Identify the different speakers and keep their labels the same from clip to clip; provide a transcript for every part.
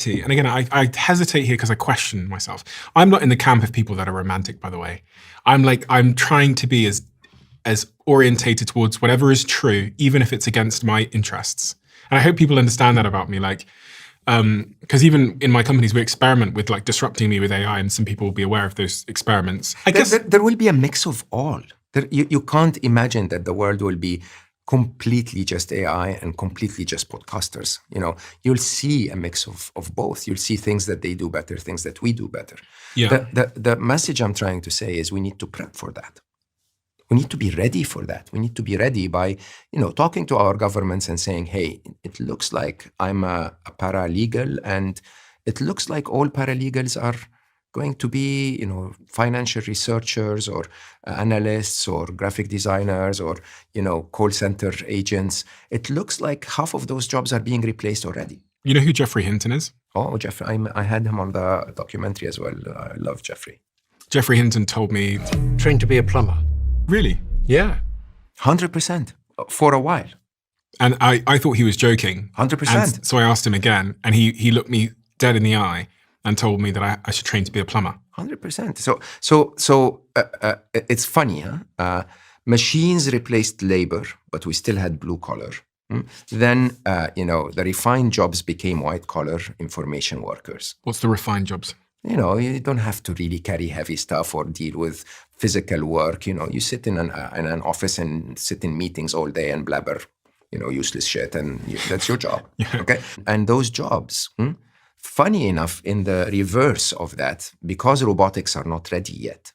Speaker 1: And again, I hesitate here because I question myself. I'm not in the camp of people that are romantic, by the way. I'm trying to be as orientated towards whatever is true, even if it's against my interests. And I hope people understand that about me. Because even in my companies, we experiment with disrupting me with AI, and some people will be aware of those experiments. I guess
Speaker 2: there will be a mix of all. You can't imagine that the world will be completely just AI and completely just podcasters. You'll see a mix of both. You'll see things that they do better, things that we do better.
Speaker 1: Yeah.
Speaker 2: The message I'm trying to say is we need to prep for that. We need to be ready for that. We need to be ready by, talking to our governments and saying, hey, it looks like I'm a paralegal, and it looks like all paralegals are going to be, financial researchers or analysts or graphic designers or, call center agents. It looks like half of those jobs are being replaced already.
Speaker 1: You know who Jeffrey Hinton is?
Speaker 2: Oh, Jeffrey. I had him on the documentary as well. I love Jeffrey.
Speaker 1: Jeffrey Hinton told me...
Speaker 3: Trained to be a plumber.
Speaker 1: Really?
Speaker 3: Yeah.
Speaker 2: 100%. For a while.
Speaker 1: And I thought he was joking.
Speaker 2: 100%.
Speaker 1: And so I asked him again, and he looked me dead in the eye and told me that I should train to be a plumber.
Speaker 2: 100%. So it's funny, huh? Machines replaced labor, but we still had blue collar. Then, the refined jobs became white collar information workers.
Speaker 1: What's the refined jobs?
Speaker 2: You don't have to really carry heavy stuff or deal with physical work. You sit in an office and sit in meetings all day and blabber, useless shit, and that's your job.
Speaker 1: Yeah.
Speaker 2: Okay. And those jobs, funny enough, in the reverse of that, because robotics are not ready yet.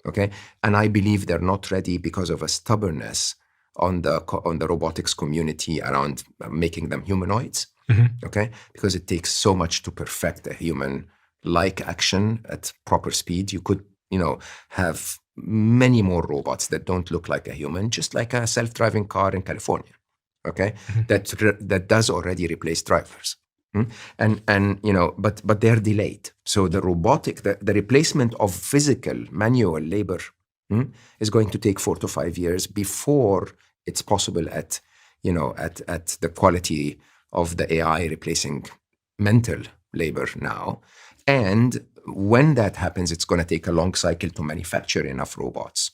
Speaker 2: Okay. And I believe they're not ready because of a stubbornness on the robotics community around making them humanoids.
Speaker 1: Mm-hmm.
Speaker 2: Okay. Because it takes so much to perfect a human-like action at proper speed. You could, have many more robots that don't look like a human, just like a self-driving car in California. Okay.
Speaker 1: Mm-hmm.
Speaker 2: That does already replace drivers. But they're delayed. So the robotic, the replacement of physical manual labor is going to take 4 to 5 years before it's possible at the quality of the AI replacing mental labor now. And when that happens, it's going to take a long cycle to manufacture enough robots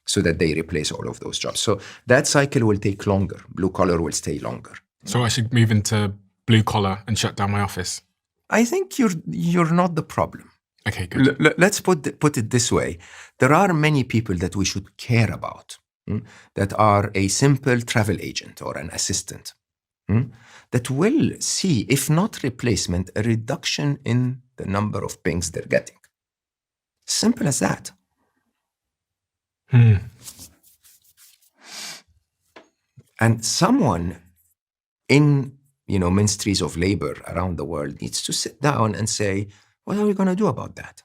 Speaker 2: so that they replace all of those jobs. So that cycle will take longer. Blue collar will stay longer.
Speaker 1: So I should move into blue collar and shut down my office?
Speaker 2: I think you're not the problem.
Speaker 1: Okay, good.
Speaker 2: Let's put it this way. There are many people that we should care about that are a simple travel agent or an assistant that will see, if not replacement, a reduction in the number of pings they're getting. Simple as that. And someone in ministries of labor around the world needs to sit down and say, what are we going to do about that?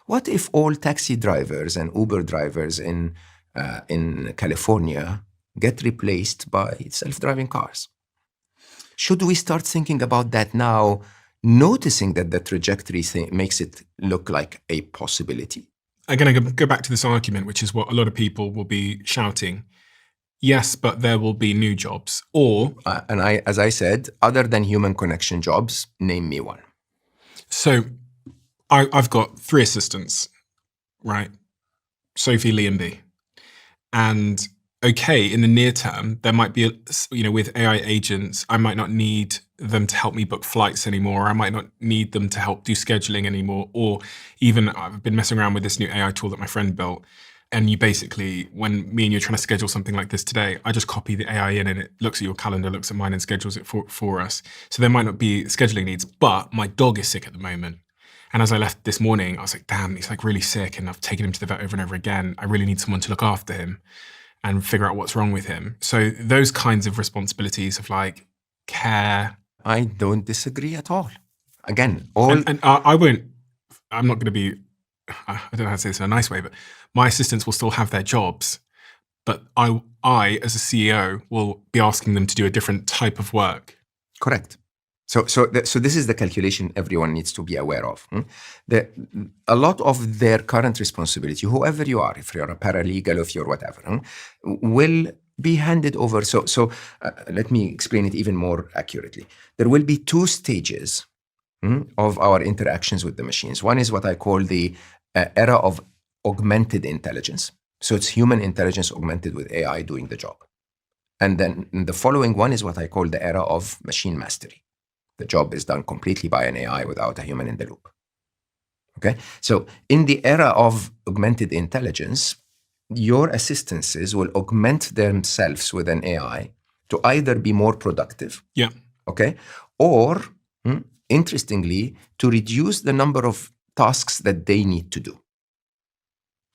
Speaker 2: What if all taxi drivers and Uber drivers in California get replaced by self-driving cars? Should we start thinking about that now, noticing that the trajectory makes it look like a possibility?
Speaker 1: I'm going to go back to this argument, which is what a lot of people will be shouting. Yes, but there will be new jobs. Or...
Speaker 2: as I said, other than human connection jobs, name me one.
Speaker 1: So I've got 3 assistants, right? Sophie, Lee, and B. And okay, in the near term, there might be, with AI agents, I might not need them to help me book flights anymore. I might not need them to help do scheduling anymore. Or even I've been messing around with this new AI tool that my friend built. And you basically, when me and you are trying to schedule something like this today, I just copy the AI in and it looks at your calendar, looks at mine and schedules it for us. So there might not be scheduling needs, but my dog is sick at the moment. And as I left this morning, I was like, damn, he's really sick. And I've taken him to the vet over and over again. I really need someone to look after him and figure out what's wrong with him. So those kinds of responsibilities of care.
Speaker 2: I don't disagree at all. Again,
Speaker 1: I'm not going to be, I don't know how to say this in a nice way, but my assistants will still have their jobs, but I, as a CEO, will be asking them to do a different type of work.
Speaker 2: Correct. So this is the calculation everyone needs to be aware of. A lot of their current responsibility, whoever you are, if you're a paralegal, if you're whatever, will be handed over. So let me explain it even more accurately. There will be 2 stages of our interactions with the machines. One is what I call the era of augmented intelligence. So it's human intelligence augmented with AI doing the job. And then the following one is what I call the era of machine mastery. The job is done completely by an AI without a human in the loop. Okay? So in the era of augmented intelligence, your assistances will augment themselves with an AI to either be more productive,
Speaker 1: Yeah.
Speaker 2: okay, or interestingly, to reduce the number of tasks that they need to do.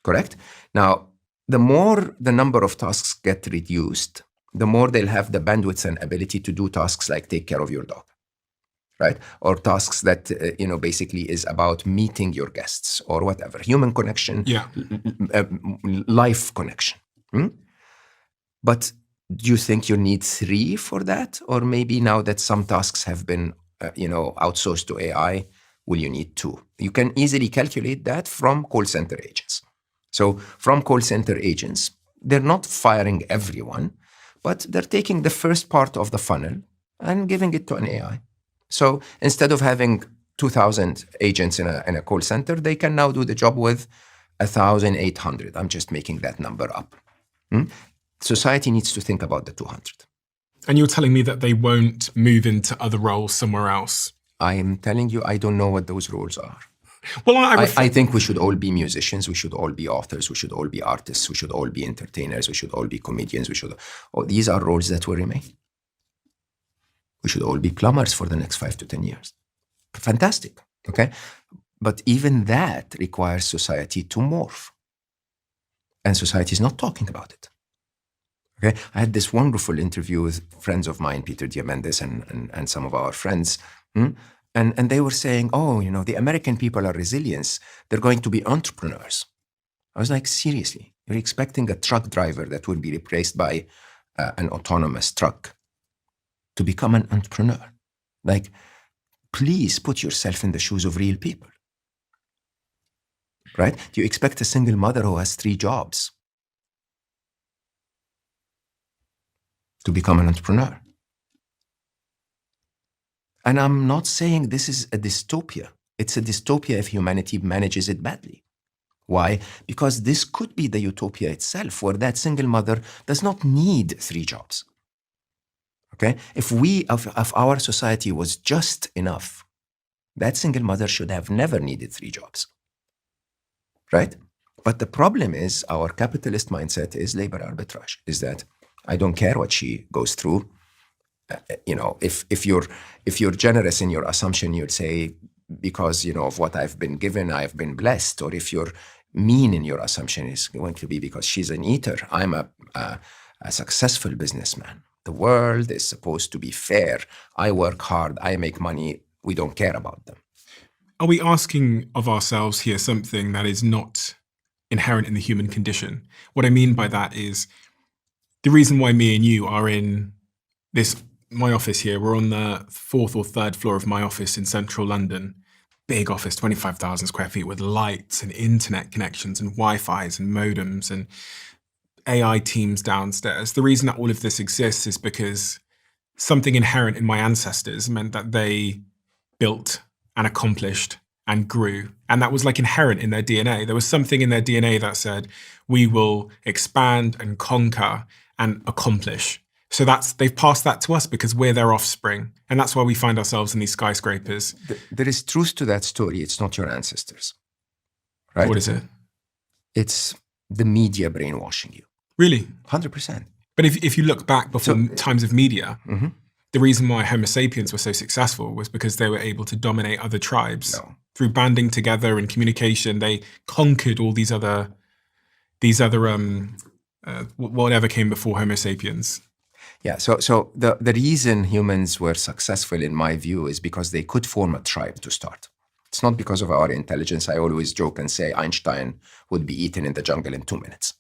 Speaker 2: Correct? Now, the more the number of tasks get reduced, the more they'll have the bandwidth and ability to do tasks like take care of your dog, right? Or tasks that, basically is about meeting your guests or whatever. Human connection,
Speaker 1: Yeah.
Speaker 2: life connection. But do you think you need 3 for that? Or maybe now that some tasks have been, outsourced to AI, will you need 2? You can easily calculate that from call center agents. So from call center agents, they're not firing everyone, but they're taking the first part of the funnel and giving it to an AI. So instead of having 2,000 agents in a call center, they can now do the job with 1,800. I'm just making that number up. Society needs to think about the 200.
Speaker 1: And you're telling me that they won't move into other roles somewhere else?
Speaker 2: I am telling you, I don't know what those roles are.
Speaker 1: Well,
Speaker 2: I think we should all be musicians. We should all be authors. We should all be artists. We should all be entertainers. We should all be comedians. These are roles that will remain. We should all be plumbers for the next 5 to 10 years. Fantastic, okay? But even that requires society to morph. And society is not talking about it. Okay? I had this wonderful interview with friends of mine, Peter Diamandis and some of our friends, and they were saying, the American people are resilient. They're going to be entrepreneurs. I was like, seriously? You're expecting a truck driver that will be replaced by an autonomous truck to become an entrepreneur? Like, please put yourself in the shoes of real people. Right? Do you expect a single mother who has 3 jobs to become an entrepreneur? And I'm not saying this is a dystopia. It's a dystopia if humanity manages it badly. Why? Because this could be the utopia itself, where that single mother does not need 3 jobs. Okay? If our society was just enough, that single mother should have never needed 3 jobs. Right? But the problem is our capitalist mindset is labor arbitrage, is that I don't care what she goes through. If you're generous in your assumption, you'd say, because, of what I've been given, I've been blessed. Or if you're mean in your assumption, is going to be because she's an eater. I'm a successful businessman. The world is supposed to be fair. I work hard. I make money. We don't care about them.
Speaker 1: Are we asking of ourselves here something that is not inherent in the human condition? What I mean by that is the reason why me and you are in my office here, we're on the 4th or 3rd floor of my office in central London. Big office, 25,000 square feet with lights and internet connections and Wi-Fi's and modems and AI teams downstairs. The reason that all of this exists is because something inherent in my ancestors meant that they built and accomplished and grew. And that was like inherent in their DNA. There was something in their DNA that said, we will expand and conquer and accomplish. So they've passed that to us because we're their offspring. And that's why we find ourselves in these skyscrapers.
Speaker 2: There is truth to that story. It's not your ancestors. Right?
Speaker 1: What is it?
Speaker 2: It's the media brainwashing you.
Speaker 1: Really?
Speaker 2: 100%.
Speaker 1: But if you look back before times of media, the reason why Homo sapiens were so successful was because they were able to dominate other tribes.
Speaker 2: No.
Speaker 1: Through banding together and communication. They conquered all these other whatever came before Homo sapiens.
Speaker 2: Yeah, so the reason humans were successful, in my view, is because they could form a tribe to start. It's not because of our intelligence. I always joke and say Einstein would be eaten in the jungle in 2 minutes,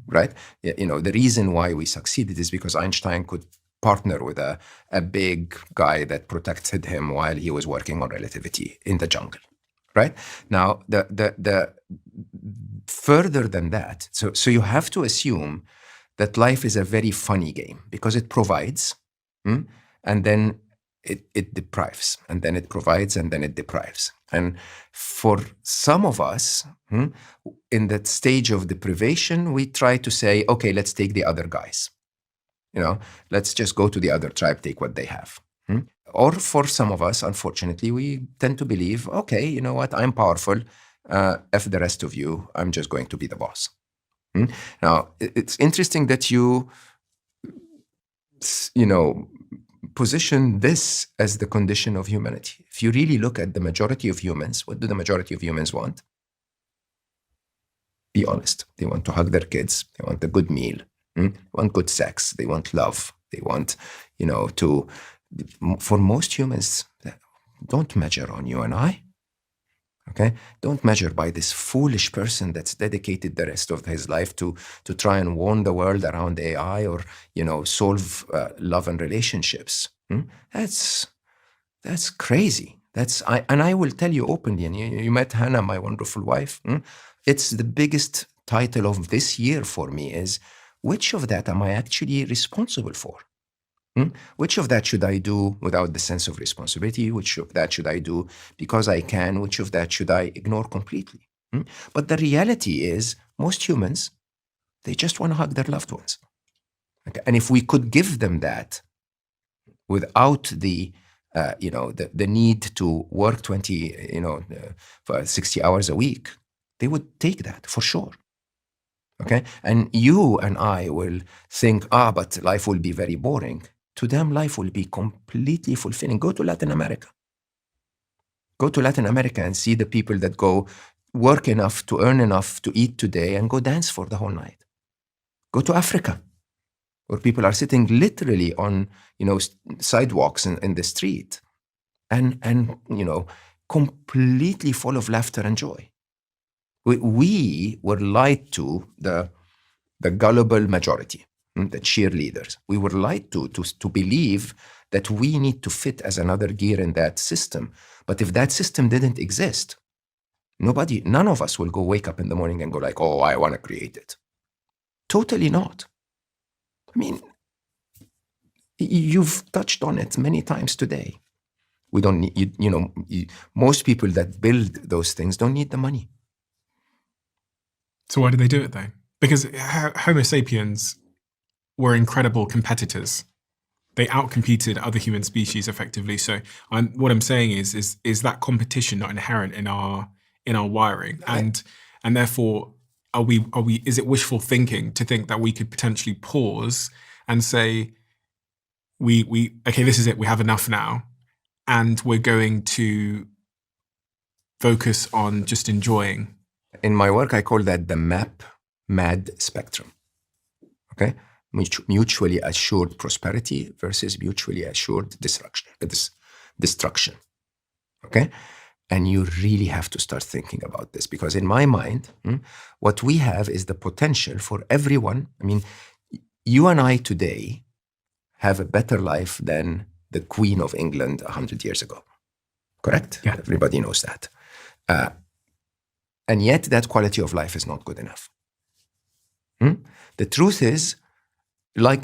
Speaker 2: right? The reason why we succeeded is because Einstein could partner with a big guy that protected him while he was working on relativity in the jungle, right? Now, the further than that, so you have to assume that life is a very funny game because it provides, and then it deprives, and then it provides, and then it deprives. And for some of us, in that stage of deprivation, we try to say, okay, let's take the other guys. Let's just go to the other tribe, take what they have. Or for some of us, unfortunately, we tend to believe, okay, you know what, I'm powerful. F the rest of you, I'm just going to be the boss. Now, it's interesting that you position this as the condition of humanity. If you really look at the majority of humans, what do the majority of humans want? Be honest. They want to hug their kids. They want a good meal. They want good sex. They want love. They want, for most humans, don't measure on you and I. Okay? Don't measure by this foolish person that's dedicated the rest of his life to try and warn the world around AI or, solve love and relationships. That's crazy. And I will tell you openly, and you met Hannah, my wonderful wife. It's the biggest title of this year for me is, which of that am I actually responsible for? Which of that should I do without the sense of responsibility? Which of that should I do because I can? Which of that should I ignore completely? But the reality is, most humans, they just want to hug their loved ones. Okay? And if we could give them that without the need to work 60 hours a week, they would take that for sure. Okay? And you and I will think, but life will be very boring. To them, life will be completely fulfilling. Go to Latin America. Go to Latin America and see the people that go work enough to earn enough to eat today and go dance for the whole night. Go to Africa, where people are sitting literally on, sidewalks in the street and completely full of laughter and joy. We were lied to, the gullible majority, the cheerleaders. We were lied to believe that we need to fit as another gear in that system. But if that system didn't exist, none of us will go wake up in the morning and go like, oh, I want to create it. Totally not. I mean, you've touched on it many times today. We don't need, most people that build those things don't need the money.
Speaker 1: So why do they do it though? Because Homo sapiens were incredible competitors. They outcompeted other human species effectively. So what I'm saying is that competition not inherent in our wiring, and therefore is it wishful thinking to think that we could potentially pause and say okay, this is it, we have enough now, and we're going to focus on just enjoying?
Speaker 2: In my work, I call that the MAD spectrum. Okay? Mutually assured prosperity versus mutually assured destruction. Okay? And you really have to start thinking about this, because in my mind, what we have is the potential for everyone. I mean, you and I today have a better life than the Queen of England 100 years ago. Correct?
Speaker 1: Yeah.
Speaker 2: Everybody knows that. And yet that quality of life is not good enough. The truth is,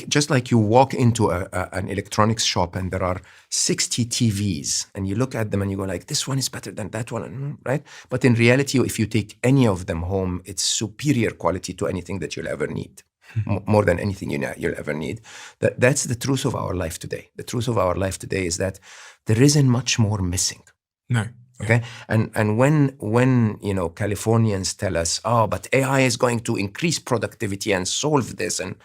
Speaker 2: just like you walk into an electronics shop and there are 60 TVs and you look at them and you go like, this one is better than that one, right? But in reality, if you take any of them home, it's superior quality to anything that you'll ever need, more than anything you'll ever need. That's the truth of our life today. The truth of our life today is that there isn't much more missing.
Speaker 1: No.
Speaker 2: Okay, and when Californians tell us, but AI is going to increase productivity and solve this, and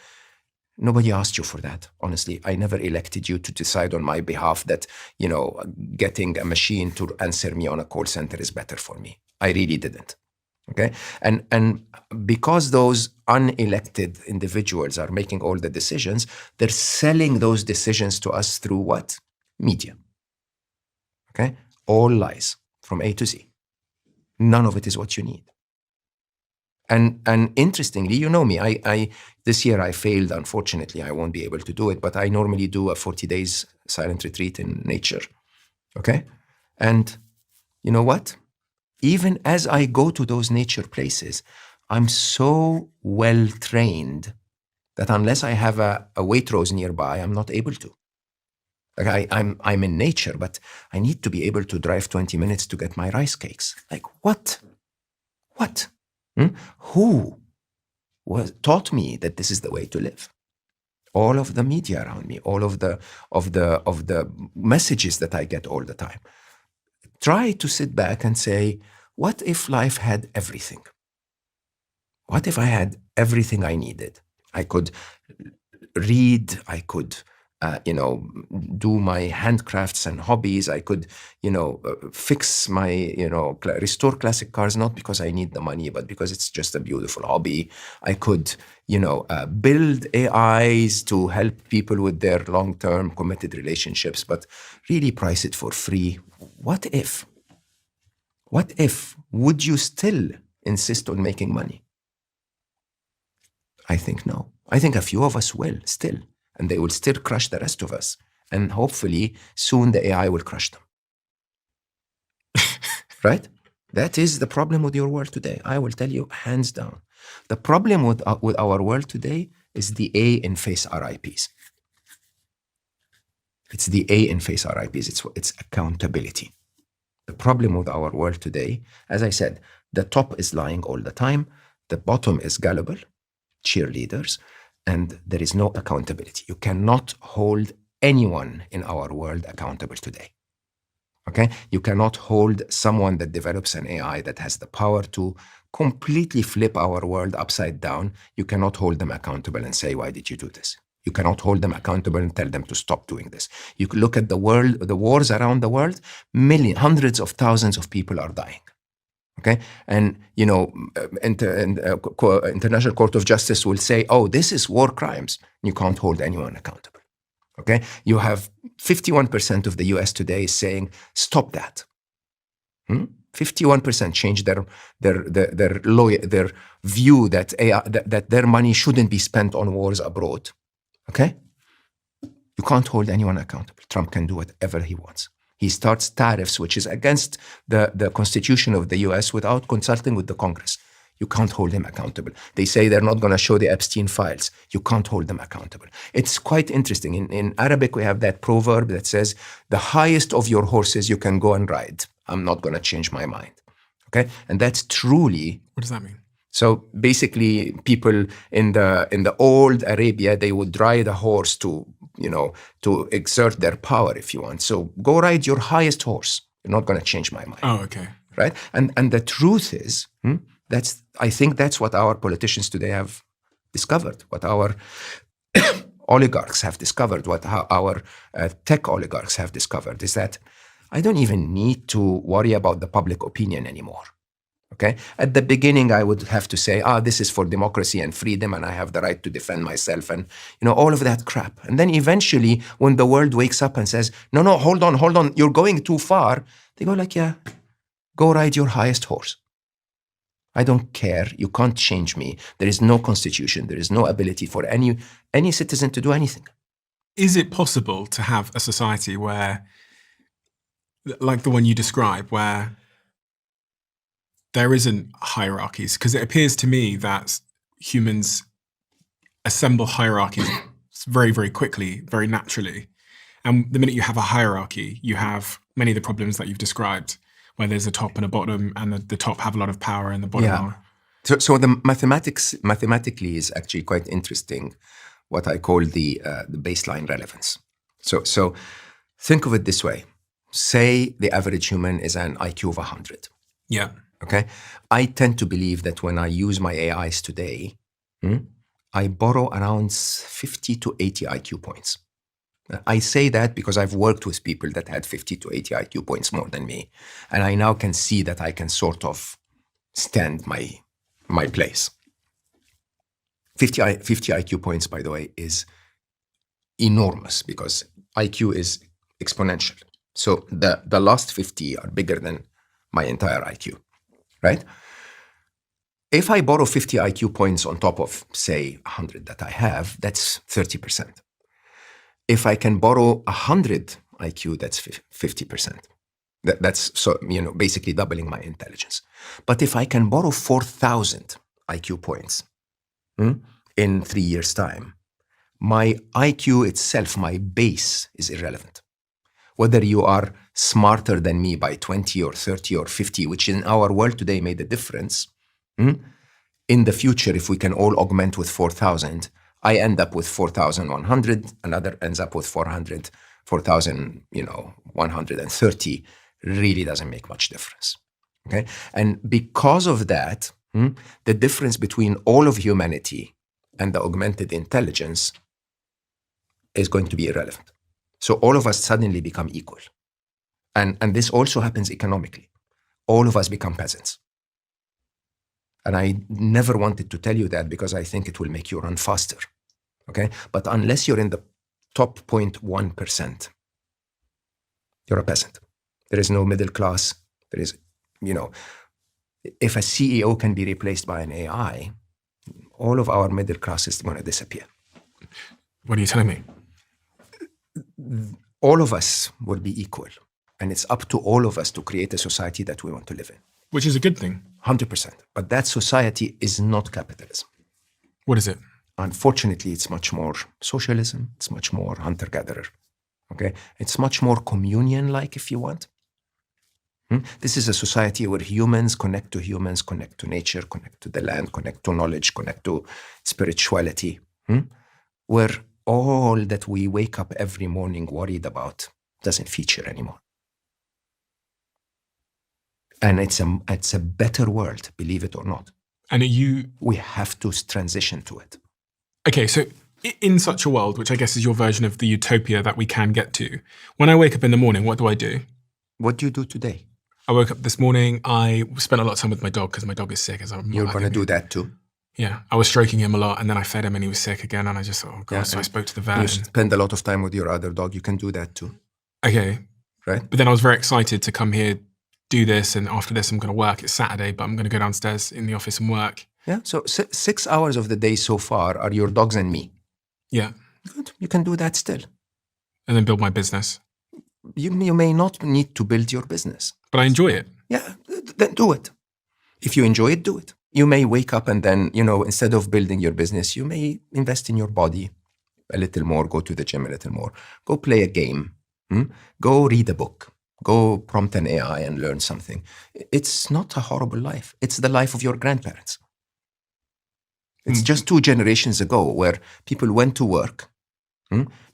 Speaker 2: nobody asked you for that. Honestly, I never elected you to decide on my behalf that getting a machine to answer me on a call center is better for me. I really didn't. Okay, and because those unelected individuals are making all the decisions, they're selling those decisions to us through what? Media. Okay, all lies. From A to Z. None of it is what you need. And interestingly, you know me, I this year I failed, unfortunately. I won't be able to do it, but I normally do a 40 days silent retreat in nature. Okay? And you know what? Even as I go to those nature places, I'm so well trained that unless I have a Waitrose nearby, I'm not able to. Like I'm in nature, but I need to be able to drive 20 minutes to get my rice cakes. Like what? What? Who taught me that this is the way to live? All of the media around me, all of the messages that I get all the time. Try to sit back and say, what if life had everything? What if I had everything I needed? I could read, I could, do my handcrafts and hobbies. I could, fix my, restore classic cars, not because I need the money, but because it's just a beautiful hobby. I could, build AIs to help people with their long-term committed relationships, but really price it for free. What if? What if? Would you still insist on making money? I think no. I think a few of us will still, and they will still crush the rest of us. And hopefully soon the AI will crush them. Right? That is the problem with your world today. I will tell you hands down. The problem with our world today is the A in face RIPs. It's the A in face RIPs. It's accountability. The problem with our world today, as I said, the top is lying all the time. The bottom is gullible, cheerleaders, and there is no accountability. You cannot hold anyone in our world accountable today. Okay? You cannot hold someone that develops an AI that has the power to completely flip our world upside down. You cannot hold them accountable and say, why did you do this? You cannot hold them accountable and tell them to stop doing this. You can look at the world, the wars around the world, hundreds of thousands of people are dying. Okay, and International Court of Justice will say, "Oh, this is war crimes." You can't hold anyone accountable. Okay, you have 51% of the U.S. today saying, "Stop that." 51% change their view that that their money shouldn't be spent on wars abroad. Okay, you can't hold anyone accountable. Trump can do whatever he wants. He starts tariffs, which is against the Constitution of the US, without consulting with the Congress. You can't hold him accountable. They say they're not going to show the Epstein files. You can't hold them accountable. It's quite interesting. In Arabic, we have that proverb that says, the highest of your horses you can go and ride. I'm not going to change my mind. Okay? And that's truly...
Speaker 1: What does that mean?
Speaker 2: So basically, people in the old Arabia, they would ride a horse to exert their power, if you want. So go ride your highest horse. You're not going to change my mind.
Speaker 1: Oh, okay.
Speaker 2: Right? And the truth is, I think that's what our politicians today have discovered, what our oligarchs have discovered, what our tech oligarchs have discovered, is that I don't even need to worry about the public opinion anymore. Okay? At the beginning, I would have to say, this is for democracy and freedom, and I have the right to defend myself, and all of that crap. And then eventually, when the world wakes up and says, no, hold on, you're going too far, they go like, yeah, go ride your highest horse. I don't care. You can't change me. There is no constitution. There is no ability for any citizen to do anything.
Speaker 1: Is it possible to have a society where, like the one you describe, where there isn't hierarchies? Because it appears to me that humans assemble hierarchies very, very quickly, very naturally. And the minute you have a hierarchy, you have many of the problems that you've described, where there's a top and a bottom, and the top have a lot of power and the bottom are...
Speaker 2: So the mathematically is actually quite interesting, what I call the baseline relevance. So think of it this way. Say the average human is an IQ of 100.
Speaker 1: Yeah.
Speaker 2: Okay? I tend to believe that when I use my AIs today, I borrow around 50 to 80 IQ points. I say that because I've worked with people that had 50 to 80 IQ points more than me. And I now can see that I can sort of stand my place. 50 IQ points, by the way, is enormous because IQ is exponential. So the last 50 are bigger than my entire IQ, right? If I borrow 50 IQ points on top of, say, 100 that I have, that's 30%. If I can borrow 100 IQ, that's 50%. That's so, basically doubling my intelligence. But if I can borrow 4,000 IQ points in 3 years' time, my IQ itself, my base, is irrelevant. Whether you are smarter than me by 20 or 30 or 50, which in our world today made a difference, in the future, if we can all augment with 4,000, I end up with 4,100, another ends up with 4,130, really doesn't make much difference. Okay? And because of that, the difference between all of humanity and the augmented intelligence is going to be irrelevant. So all of us suddenly become equal. And this also happens economically. All of us become peasants. And I never wanted to tell you that because I think it will make you run faster. Okay? But unless you're in the top 0.1%, you're a peasant. There is no middle class. There is, if a CEO can be replaced by an AI, all of our middle class is going to disappear.
Speaker 1: What are you telling me?
Speaker 2: All of us will be equal. And it's up to all of us to create a society that we want to live in.
Speaker 1: Which is a good thing.
Speaker 2: 100%. But that society is not capitalism.
Speaker 1: What is it?
Speaker 2: Unfortunately, it's much more socialism. It's much more hunter-gatherer. Okay? It's much more communion-like, if you want. This is a society where humans, connect to nature, connect to the land, connect to knowledge, connect to spirituality, where all that we wake up every morning worried about doesn't feature anymore. And it's a better world, believe it or not.
Speaker 1: And
Speaker 2: we have to transition to it.
Speaker 1: Okay, so in such a world, which I guess is your version of the utopia that we can get to, when I wake up in the morning, what do I do?
Speaker 2: What do you do today?
Speaker 1: I woke up this morning, I spent a lot of time with my dog because my dog is sick.
Speaker 2: You're going to do that too?
Speaker 1: Yeah, I was stroking him a lot and then I fed him and he was sick again and I just thought, oh God, so I spoke to the vet.
Speaker 2: You spend a lot of time with your other dog, you can do that too.
Speaker 1: Okay.
Speaker 2: Right.
Speaker 1: But then I was very excited to come here, do this, and after this I'm going to work. It's Saturday, but I'm going to go downstairs in the office and work.
Speaker 2: Yeah, so 6 hours of the day so far are your dogs and me.
Speaker 1: Yeah.
Speaker 2: Good, you can do that still.
Speaker 1: And then build my business.
Speaker 2: You may not need to build your business.
Speaker 1: But I enjoy it.
Speaker 2: Yeah, then do it. If you enjoy it, do it. You may wake up and then, instead of building your business, you may invest in your body a little more, go to the gym a little more, go play a game, go read a book, go prompt an AI and learn something. It's not a horrible life. It's the life of your grandparents. It's just 2 generations ago where people went to work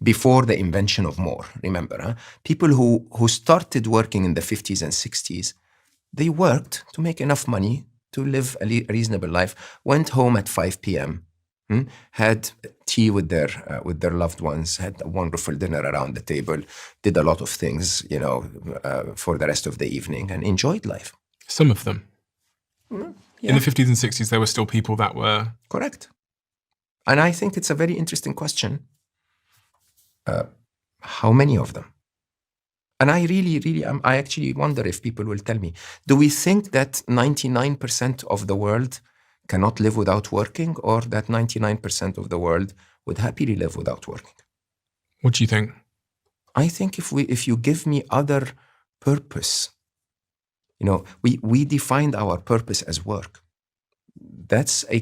Speaker 2: before the invention of more. Remember, people who started working in the 50s and 60s, they worked to make enough money to live a reasonable life, went home at 5 p.m., had tea with their loved ones, had a wonderful dinner around the table, did a lot of things, for the rest of the evening and enjoyed life.
Speaker 1: Some of them.
Speaker 2: Yeah.
Speaker 1: In the 50s and 60s, there were still people that were...
Speaker 2: Correct. And I think it's a very interesting question. How many of them? And I I actually wonder if people will tell me, do we think that 99% of the world cannot live without working, or that 99% of the world would happily live without working?
Speaker 1: What do you think?
Speaker 2: I think if you give me other purpose, we defined our purpose as work. That's a